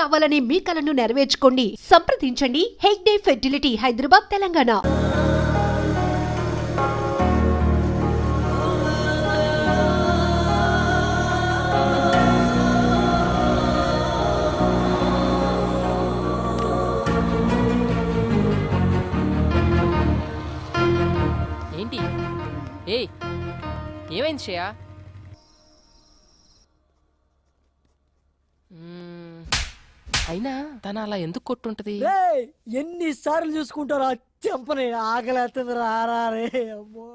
కావాలనే మీ కలను నెరవేర్చుకోండి. సంప్రదించండి హెగ్డే ఫెర్టిలిటీ, హైదరాబాద్, తెలంగాణ. ఏంటి? ఏయ్, ఏమైంది శ్రేయ? అయినా తన అలా ఎందుకు కొట్టుంటది? ఎన్నిసార్లు చూసుకుంటారా చెంపని? ఆకలేస్తుంది రారా రే.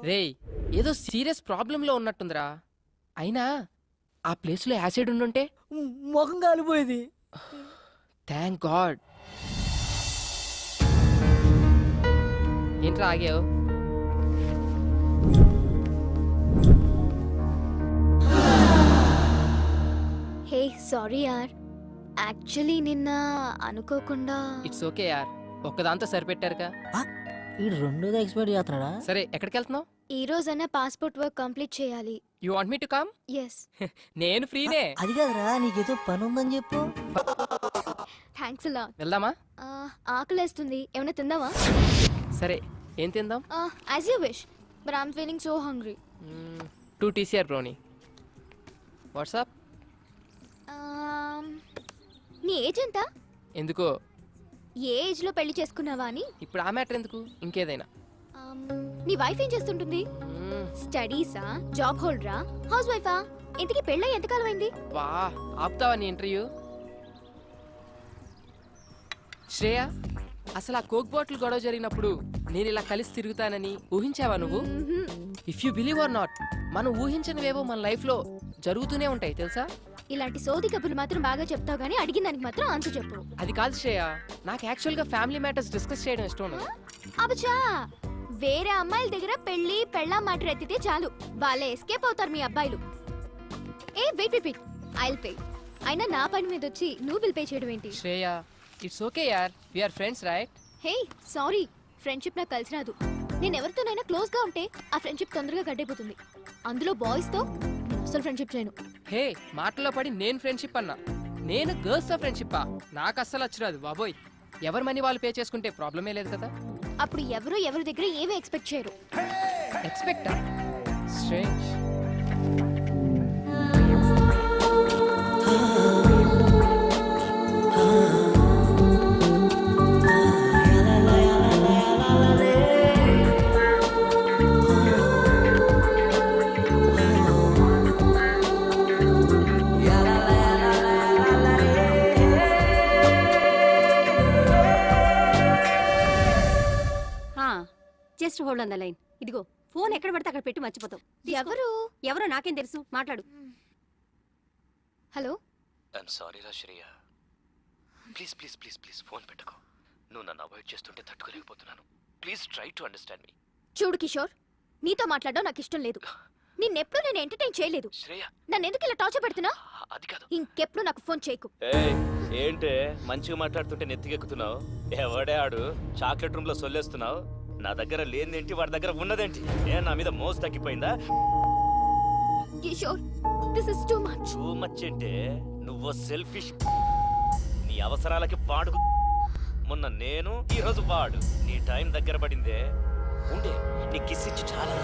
రేయ్, ఏదో సీరియస్ ప్రాబ్లం లో ఉన్నట్టుందిరా. అయినా ఆ ప్లేస్ లో యాసిడ్ ఉండుంటే ముఖం కాలిపోయేది. Thank God. ఏంట్రా ఆగావు? హే సారీ యార్, యాక్చువల్లీ నిన్న అనుకోకుండా. ఇట్స్ ఓకే యార్, ఒక్కదాంతో సరిపెట్టారుగా. ఈ రెండోది ఎక్స్పెక్ట్ చేస్తున్నాడా? సరే, ఎక్కడికి వెళ్తున్నావు? ఈ రోజైనా పాస్పోర్ట్ వర్క్ కంప్లీట్ చేయాలి. You want me to come? Yes. నేను ఫ్రీనే. అది కాదురా, నీకేదో పని ఉందని చెప్పు. థ్యాంక్స్ అలా. వెళ్దామా? ఆకలేస్తుంది, ఏమైనా తిందామా? సరే, ఏం తిందాం? As you wish, but I'm feeling so hungry. 2 TCR బ్రోనీ. వాట్సాప్? నీ ఏజ్ ఎంత? ఎందుకో? ఏ ఏజ్ లో పెళ్లి చేసుకున్నావా అని. ఇప్పుడు ఆ మ్యాటర్ ఎందుకు, ఇంకేదైనా. నీ వైఫ్ ఏం చేస్తుంటుంది? స్టడీసా, జాబ్ హోల్డరా, హౌస్ వైఫా? ఇంతకీ పెళ్ళై ఎంతకాలం అయింది? వా, ఆపుతావా నీ ఇంటర్వ్యూ? శ్రేయ, అసలు ఆ కోక్ బాటిల్ గొడవ జరిగినప్పుడు నేను ఇలా కలిసి తిరుగుతానని ఊహించావా నువ్వు? If you believe are not, మనం ఊహించనివేవో మన లైఫ్ లో జరుగుతూనే ఉంటాయి తెలుసా. ఇలాంటి సోది కబుర్లు మాత్రం బాగా చెప్తావు గానీ అడిగిన దానికి మాత్రం ఆన్సర్ చెప్పు. అది కాదు శ్రేయ, నాకు యాక్చువల్ గా ఫ్యామిలీ మ్యాటర్స్ డిస్కస్ చేయడం ఇష్టం. అబచా, వేరే అమ్మాయిల దగ్గర పెళ్లి పెళ్ళాం మాట ఎత్తితే చాలు, వాళ్ళే ఎస్కేప్ అవుతారు మీ అబ్బాయిలు. ఏ wait wait wait, I'll pay. అయినా నా పని మీద వచ్చి నువ్వు బిల్ పే చేయడం ఏంటి? శ్రేయ, ఇట్స్ ఓకే యార్, we are friends right? Hey sorry, friendship నాకు కలిసి రాదు. నేను ఎవరితోనైనా క్లోజ్ గా ఉంటే ఆ ఫ్రెండ్షిప్ తొందరగా గడ్డైపోతుంది. అందులో బాయ్స్ తో అసలు ఫ్రెండ్షిప్ చేయను. హే, మాటల్లో పడి నేను ఫ్రెండ్షిప్ అన్నా, నేను గర్ల్స్ తో ఫ్రెండ్షిప్ నాకు అస్సలు వచ్చరాదు బాబోయ్. ఎవరి మనీ వాళ్ళు పే చేసుకుంటే ప్రాబ్లమే లేదు కదా. అప్పుడు ఎవరి దగ్గర ఏమీ ఎక్స్పెక్ట్ చేయరు. ఎక్స్పెక్టా? Strange. Just hold on the line. ఇదిగో ఫోన్ ఎక్కడ పడితే అక్కడ పెట్టి మర్చిపోతావు. ఎవరో నాకేం తెలుసు, మాట్లాడు. హలో. ఐఎమ్ సారీ రా Shreya, please please please please phone పెట్టుకో. నువ్వు నన్ను అవాయిడ్ చేస్తుంటే తట్టుకోలేకపోతున్నాను. ప్లీజ్ ట్రై టు అండర్స్టాండ్ మీ. చూడు కిషోర్, నీతో మాట్లాడడం నాకు ఇష్టం లేదు. నిన్నెప్పుడు నేను ఎంటర్టైన్ చేయలేదు. శ్రేయ, నన్ను ఎందుకు ఇలా టార్చర్ పెడుతున్నా? అది కాదు. ఇంకెప్పుడు నాకు ఫోన్ చేయకు. ఏంటే మంచిగా మాట్లాడుతుంటే నెత్తికెక్కుతున్నావు? ఎవడే ఆడు? చాక్లెట్ రూమ్ లో సొల్లేస్తున్నావు. నా దగ్గర లేనిదేంటి, వాడి దగ్గర ఉన్నదేంటి? నా మీద మోసు తగ్గిపోయిందా? Kishore, this is too much. Too much అంటే నువ్వు సెల్ఫిష్. నీ అవసరాలకి వాడు. మొన్న నేను, ఈ రోజు వాడు. నీ టైం దగ్గర పడిందే. ఉండే నీ కిస్ ఇచ్చి చాలా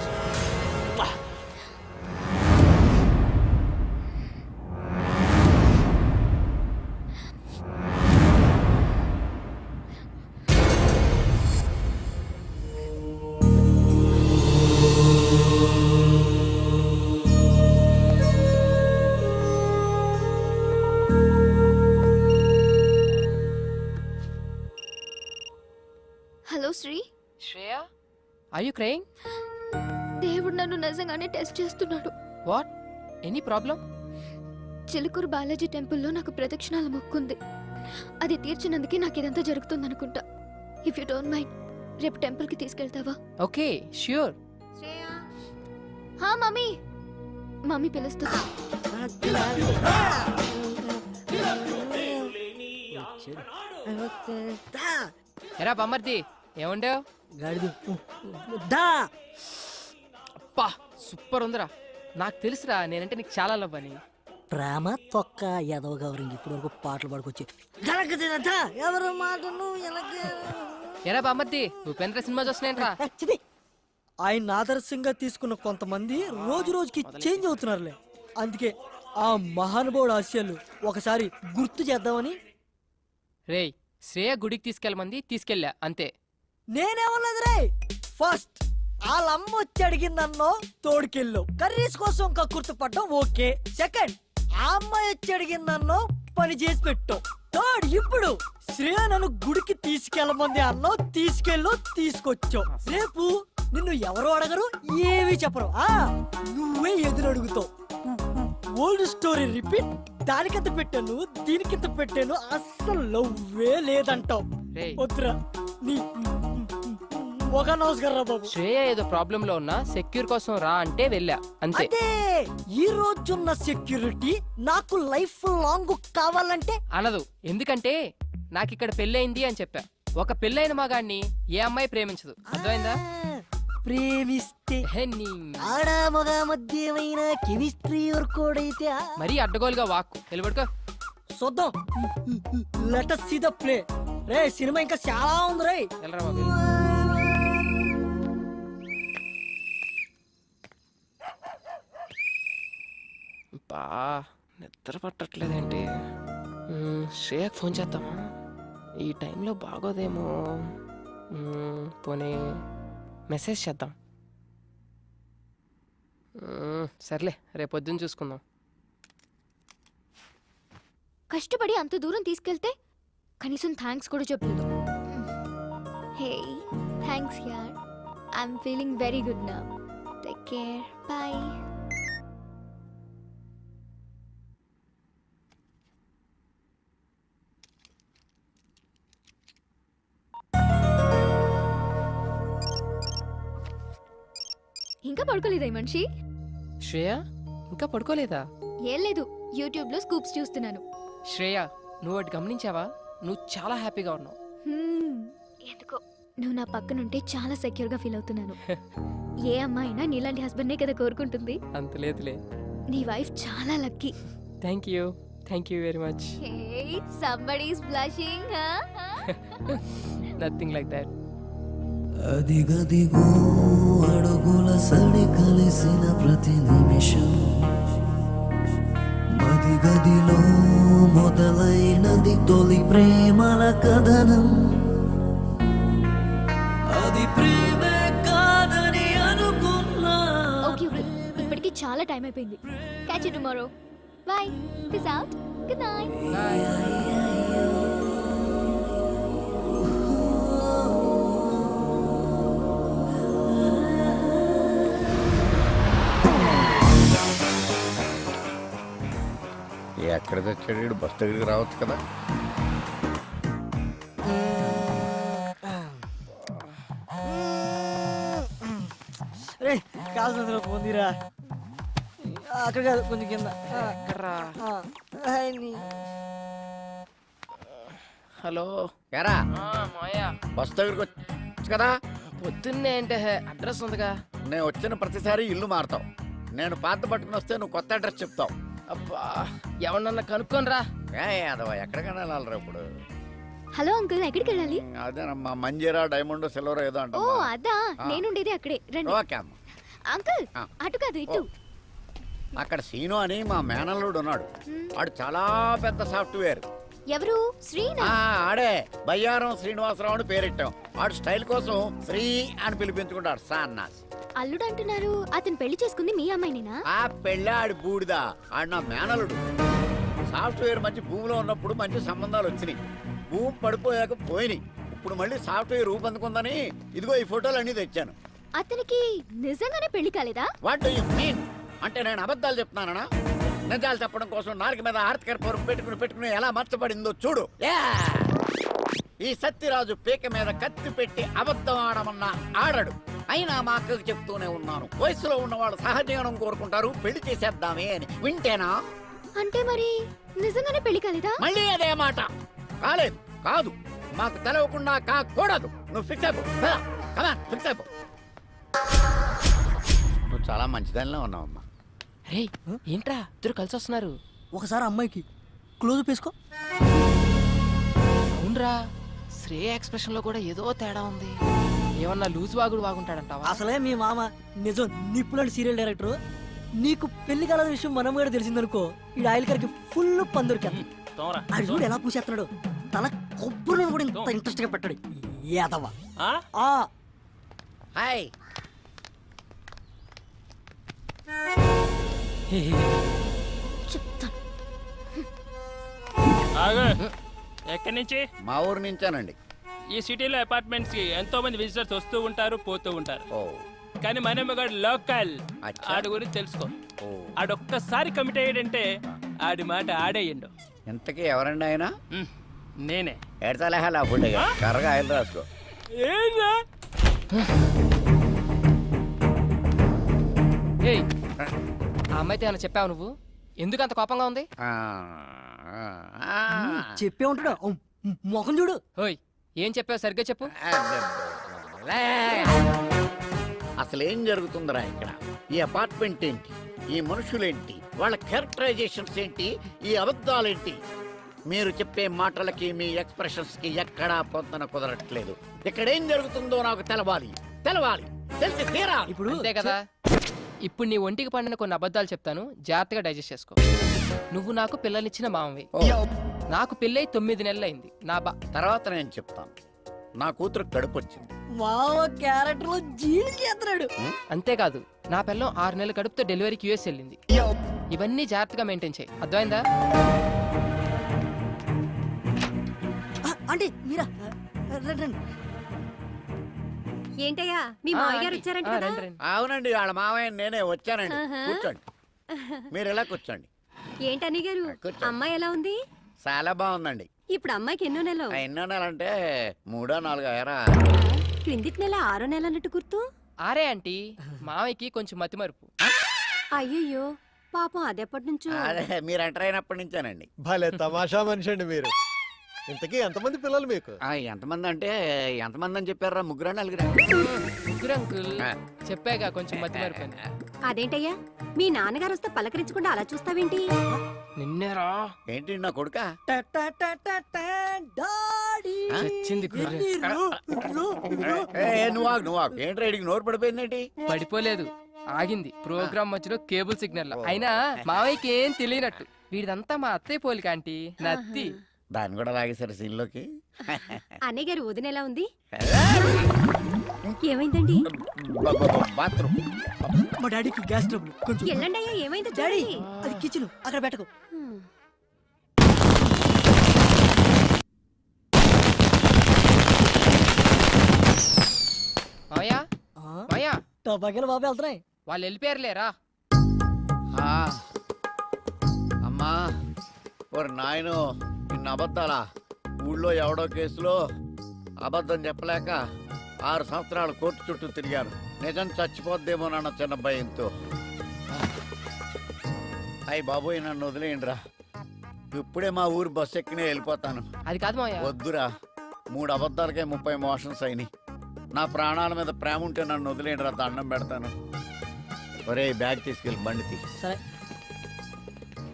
hello Sri. Shreya, are you crying? దేవుడు నన్ను నిజంగానే టెస్ట్ చేస్తున్నాడు. What? Any problem? Chilukuru Balaji టెంపుల్లో నాకు ప్రదక్షిణాల మొక్కుంది. అది తీర్చినందుకే నాకు ఇదంతా జరుగుతుంది అనుకుంటా. ఇఫ్ యూ డోంట్ మైండ్, రేపు టెంపుల్ కి తీసుకెళ్తావా? Okay, sure. హా మమ్మీ, మమ్మీ పిలుస్తుంది. ఎరా బమ్మర్ది, ఏముండేవు? గాడిది. అబ్బా, సూపర్ ఉందిరా. నాకు తెలుసురా నేనంటే నీకు చాలా లవ్ అని. ప్రేమ తొక్క ఎదవ గౌరింగ్ ఇప్పుడు వరకు పాటలు పాడుకొచ్చి జరగ ఎవరు మాటను ఎరా బామ్మద్ది ఉపేంద్ర సినిమా చూస్తున్నాయంట్రా ఆయన ఆదర్శంగా తీసుకున్న కొంతమంది రోజు రోజుకి చేంజ్ అవుతున్నారులే. అందుకే ఆ మహానుభావుడు ఆశయాలు ఒకసారి గుర్తు చేద్దామని. రేయ్ శ్రేయ గుడికి తీసుకెళ్ళమంది తీసుకెళ్ళా అంతే. నేనేమన్నది రే, ఫస్ట్ వాళ్ళ అమ్మ వచ్చి అడిగిందన్నో తోడుకెళ్ళు, కర్రీస్ కోసం కక్కుర్తి పడ్డం ఓకే. సెకండ్ ఆ అమ్మాయి వచ్చి అడిగిందన్నో పని చేసి పెట్టు. థర్డ్ ఇప్పుడు శ్రేయ నన్ను గుడికి తీసుకెళ్ళమంది అన్నో తీసుకెళ్ళు తీసుకొచ్చావు. రేపు నిన్ను ఎవరు అడగరు, ఏమీ చెప్పరు, నువ్వే ఎదురు అడుగుతావు. Old story repeat. దానికంత పెట్టాను దీనికింత పెట్టాను, అస్సలు లవ్వే లేదంటావు. రేయ్ వద్దురా నీ ఒక నమస్కారం బాబు. శ్రేయ ఏదో ప్రాబ్లం లో ఉన్నా సెక్యూర్ కోసం రా అంటే వెళ్ళా అంతే. అదే ఈ రోజున్న సెక్యూరిటీ నాకు లైఫ్ లాంగ్ కావాలంటే అనదు. ఎందుకంటే నాకు ఇక్కడ పెళ్ళయింది అని చెప్పా. ఒక పెళ్ళైన మగాడిని ఏ అమ్మాయి ప్రేమించదు, అర్థమైందా? ప్రేమిస్తే హే నీ ఆడ మగ మధ్యమైన కెమిస్ట్రీ వర్కౌట్ అయితే మరీ అడ్డగోలుగా వాక్కు నిలబడుకో. చూద్దాం. Let us see the play. Ray cinema ఇంకా చాలా ఉంది రే. వెళ్ళరా బాబు. బా నిద్ర పట్టట్లేదేంటి? శ్రేయకు ఫోన్ చేద్దామా? ఈ టైంలో బాగోదేమో. పోనీ మెసేజ్ చేద్దాం. సర్లే రేపు పొద్దున్న చూసుకుందాం. కష్టపడి అంత దూరం తీసుకెళ్తే కనీసం థ్యాంక్స్ కూడా చెప్పలేదు. హే థ్యాంక్స్ యార్, I'm feeling very good now. Take care, bye. ఇంకా పడుకోలేదా ఈ మనిషి? శ్రేయ ఇంకా పడుకోలేదా? ఏం లేదు, యూట్యూబ్ లో స్కూప్స్ చూస్తున్నాను. శ్రేయ నువ్వు ఒకటి గమనించావా? నువ్వు చాలా హ్యాపీగా ఉన్నావు. ఎందుకో నువ్వు నా పక్కనుంటే చాలా సెక్యూర్ గా ఫీల్ అవుతున్నాను. ఏ అమ్మాయినా నీలాంటి హస్బెండ్ కదా కోరుకుంటుంది. అంత లేదులే. నీ వైఫ్ చాలా lucky. Thank you very much. Hey, somebody is blushing, huh? Nothing like that. అదిగదిగో అడుగుల సడి కలిసిన ప్రతి నిమిషం, మదిగదిలో మొదలైనది తొలి ప్రేమల కథనం. అది ప్రేమే కాదని అనుకున్నా. Okay, okay. ఇప్పటికి చాలా టైం అయిపోయింది. Catch you tomorrow. Bye. Peace out. Good night. ఎక్కడ తెచ్చాడు? బస్ దగ్గరికి రావచ్చు కదా. రే కాల్సిన పొందిరా. అక్కడ కాదు, కొంచెం కింద. హలో ఎరా మాయా, బస్ దగ్గరికి వచ్చు కదా. పొద్దున్నే అంటే అడ్రస్ ఉందిగా. నేను వచ్చిన ప్రతిసారి ఇల్లు మారుతావు. నేను పాత పట్టుకుని వస్తే నువ్వు కొత్త అడ్రస్ చెప్తావు. అబ్బా ఎవరన్నా కనుక్కొని రా. అదవా ఎక్కడికైనా వెళ్ళాలరా ఇప్పుడు? హలో అంకుల్, ఎక్కడికి వెళ్ళాలి? అదేనమ్మా, మంజీరా డైమండ్ సిల్వర్ ఏదో ఓ అంట. అదా, నేనుండేది అక్కడే. రండి. ఓకే అమ్మ. అంకుల్ ఆ. అటు కాదు ఇటు. అక్కడ సీను అని మా మేనల్లుడు ఉన్నాడు. వాడు చాలా పెద్ద సాఫ్ట్వేర్. ఎవరు? శ్రీనా? ఆడే బయ్యారం శ్రీనివాసరావు అని పేరెట్టాం. వాడు స్టైల్ కోసం శ్రీ అని పిలిపించుకుంటాడు. సాన్నాస్ అల్లుడు అంటున్నారు. అతను పెళ్లి చేసుకుంది మీ అమ్మాయినేనా? ఆ పెళ్ళి ఆడి బూడిదా. ఆడు నా మేనలుడు. సాఫ్ట్వేర్ మంచి భూమిలో ఉన్నప్పుడు మంచి సంబంధాలు వచ్చినాయి. భూమి పడిపోయాక పోయినాయి. ఇప్పుడు మళ్ళీ సాఫ్ట్వేర్ రూపొందుకుందని ఇదిగో ఈ ఫోటోలు అన్ని తెచ్చాను. అతనికి నిజంగానే పెళ్లి కాలేదా? What do you mean? అంటే నేను అబద్ధాలు చెప్తున్నానా? నిజాలు చెప్పడం కోసం నాలుగు మీద ఆర్తికర పొరుగు పెట్టుకుని ఎలా మర్చబడిందో చూడు. ఈ సత్యరాజు పీక మీద కత్తి పెట్టి అబద్ధం ఆడమన్నా ఆడడు. అయినా మా అక్కకు చెప్తూనే ఉన్నాను, వయసులో ఉన్నవాళ్ళు సహజీవనం కోరుకుంటారు, పెళ్లి చేసేద్దామే అని. వింటేనా? అంటే మరి నిజంగానే పెళ్లి కాలేదా? మళ్ళీ అదే మాట. కాలేదు, కాదు, మాకు తెలవకుండా కాకూడదు. నువ్వు ఫిక్స్ అయిపో. ఫిక్స్ అయిపో. నువ్వు చాలా మంచిదానిలో ఉన్నావమ్మా. రే ఏంట్రా ఇద్దరు కలిసి వస్తున్నారు? ఒకసారి అమ్మాయికి క్లోజ్ వేసుకో. అవునరా, శ్రేయ ఎక్స్ప్రెషన్ లో కూడా ఏదో తేడా ఉంది. ఏమన్నా లూజ్ వాగుడు వాగుంటాడంటావా? అసలే మీ మామ నిజం నిప్పులాంటి సీరియల్ డైరెక్టర్. నీకు పెళ్లి కాల విషయం మనం కూడా తెలిసిందనుకో, ఈ ఆయిల్ కరికి ఫుల్ పందురికి అది చూడు ఎలా పూసేస్తున్నాడు. తల కొబ్బరి కూడా ఇంత ఇంట్రెస్ట్ గా పెట్టాడు ఏదవా. హాయ్. ఎక్కడి నుంచి? మా ఊరు నుంచానండి. ఈ సిటీలో అపార్ట్మెంట్స్ కి ఎంతో మంది విజిటర్స్ వస్తూ ఉంటారు, పోతూ ఉంటారు. ఓ కానీ మనమ్మగాడు లోకల్. అచ్చా. ఆడి గురించి తెలుసుకో. ఓ ఆడొక్కసారి కమిట్ అయ్యాడంటే ఆడి మాట ఆడేయండు. ఇంతకీ ఎవరండి ఆయన? నేనే. ఎడతలేహాలి ఆ ఫుడ్ కర్రగా ఆయిల్ రాసుకో. ఏంరా? ఏయ్, ఆ అమ్మాయితో ఏమైనా చెప్పావు నువ్వు? ఎందుకు అంత కోపంగా ఉంది? చెప్పే ఉంటాడు. మొఖం చూడు. ఓయ్, ఏం చెప్పావు సరిగ్గా చెప్పు. అసలు ఏం జరుగుతుందిరా ఇక్కడ? ఈ అపార్ట్మెంట్ ఏంటి, ఈ మనుషులేంటి, వాళ్ళ క్యారెక్టరైజేషన్స్ ఏంటి, ఈ అబద్ధాలేంటి? మీరు చెప్పే మాటలకి మీ ఎక్స్ప్రెషన్స్ కి ఎక్కడా పొందన కుదరట్లేదు. ఇక్కడ ఏం జరుగుతుందో నాకు తెలవాలి, తెలిసి తీరా. ఇప్పుడు అంతే కదా. ఇప్పుడు నీ ఒంటికి పండిన కొన్ని అబద్ధాలు చెప్తాను, జాగ్రత్తగా డైజెస్ట్ చేసుకో. నువ్వు నాకు పిల్లనిచ్చిన మామవి. నాకు పెళ్ళై 9 నెలలైంది. నా తర్వాత నేను చెప్తాను. నా కూతురు కడుపు వచ్చింది. మామ క్యారెక్టర్ లో జీడి చేస్తున్నాడు. అంతేకాదు, నా పిల్లం 6 నెలల కడుపుతో డెలివరీకి యూఎస్ వెళ్ళింది. ఇవన్నీ జాగ్రత్తగా మెయింటైన్ చేయి, అర్థమైందా? అంటే మీరా రండి. ఏంటయ్యా మీ మావయ్య గారు వచ్చారంట కదా? రండి, రండి. అవునండి, వాళ్ళ మావయ్య నేనే వచ్చానండి. కూర్చోండి, మీరు ఎలా కూర్చోండి. ఏంటని గారు, కూర్చో. అమ్మాయి ఎలా ఉంది? చాలా బాగుందండి. ఇప్పుడు అమ్మాయికి ఎన్నో నెలలు? ఎన్నో నెలంటే 3 4 ఎరా. క్రిందిటి నెల 6 నెల అన్నట్టు గుర్తు. ఆరే ఆంటీ, మామయ్యకి కొంచెం మతిమరుపు. అయ్యయ్యో పాపం అదెప్పటి నుంచో. అదే మీరు ఎంటర్ అయినప్పటి నుంచేనండి. భలే తమాషా మనిషి అండి మీరు. ఇంతకీ ఎంతమంది పిల్లలు మీకు? ఎంతమంది అంటే ఎంతమంది అని చెప్పారా? 3 4 ముగ్గురు అంకుల్. చెప్పాగా కొంచెం మతిమరుపు అని. అదేంటయ్యా, మీ నాన్నగారు వస్తే పలకరించకుండా అలా చూస్తావేంటి? నిన్నేరా ఏంటి నా కొడుక? చచ్చింది గుర్రె. నువ్వు ఏంటి రైడింగ్ నోరు పడిపోయిందేంటి? పడిపోలేదు, ఆగింది. ప్రోగ్రామ్ మధ్యలో కేబుల్ సిగ్నల్. అయినా మావయ్యకి ఏం తెలియనట్టు. వీడిదంతా మా అత్తయ్య పోలిక ఆంటీ, నత్తి. దాన్ని కూడా లాగేశారు సీన్లోకి. అన్నయ్య గారు వదిన ఎలా ఉంది? ఏమైందండి? బాత్రూమ్. మా డాడీకి గ్యాస్ ట్రబుల్ కొంచెం. ఎల్లండి అయ్యా, ఏమైందో డాడీ చూడండి. అది కిచెన్ అక్కడ పెట్టకు. మావయ్య, మావయ్య, టబాకేలు బాబు వెళ్తున్నాయి. వాళ్ళు వెళ్ళిపోయారులేరా. అమ్మా ఓరి నాయను, ఇన్ని అబద్ధాలా? ఊళ్ళో ఎవడో కేసులో అబద్ధం చెప్పలేక 6 సంవత్సరాలు కోర్టు చుట్టూ తిరిగాను. నిజం చచ్చిపోద్దేమోనన్న చిన్న భయంతో. అయ్యి బాబోయ్, నన్ను వదిలేయండిరా. ఇప్పుడే మా ఊరు బస్సు ఎక్కినే వెళ్ళిపోతాను. అది కాదు మావయ్య. వద్దురా, 3 అబద్ధాలకే 30 మోషన్స్ అయినాయి. నా ప్రాణాల మీద ప్రేమ ఉంటే నన్ను వదిలేయండిరా, దండం పెడతాను. ఒరే బ్యాగ్ తీసుకెళ్ళి బండి తీ. సరే.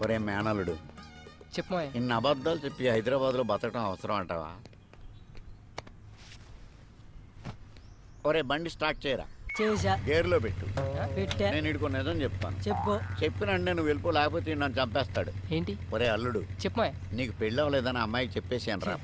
ఒరే మేనలుడు, చెప్పు మావయ్య. ఇన్ని అబద్ధాలు చెప్పి హైదరాబాద్లో బతకడం అవసరం అంటావా? ఒరే బండి స్టార్ట్ చేయరా. చేసా. గేర్లో పెట్టు. పెట్టా. నేను ఇడుకో నిజం చెప్తాను. చెప్పు. చెప్పినంటే నువ్వు వెళ్ళిపో, లేకపోతే ఈడు నన్ను చంపేస్తాడు. ఏంటి? ఒరే అల్లుడు, చెప్పు మావయ్య. నీకు పెళ్ళి అవ్వలేదని అమ్మాయికి చెప్పేసాను రా.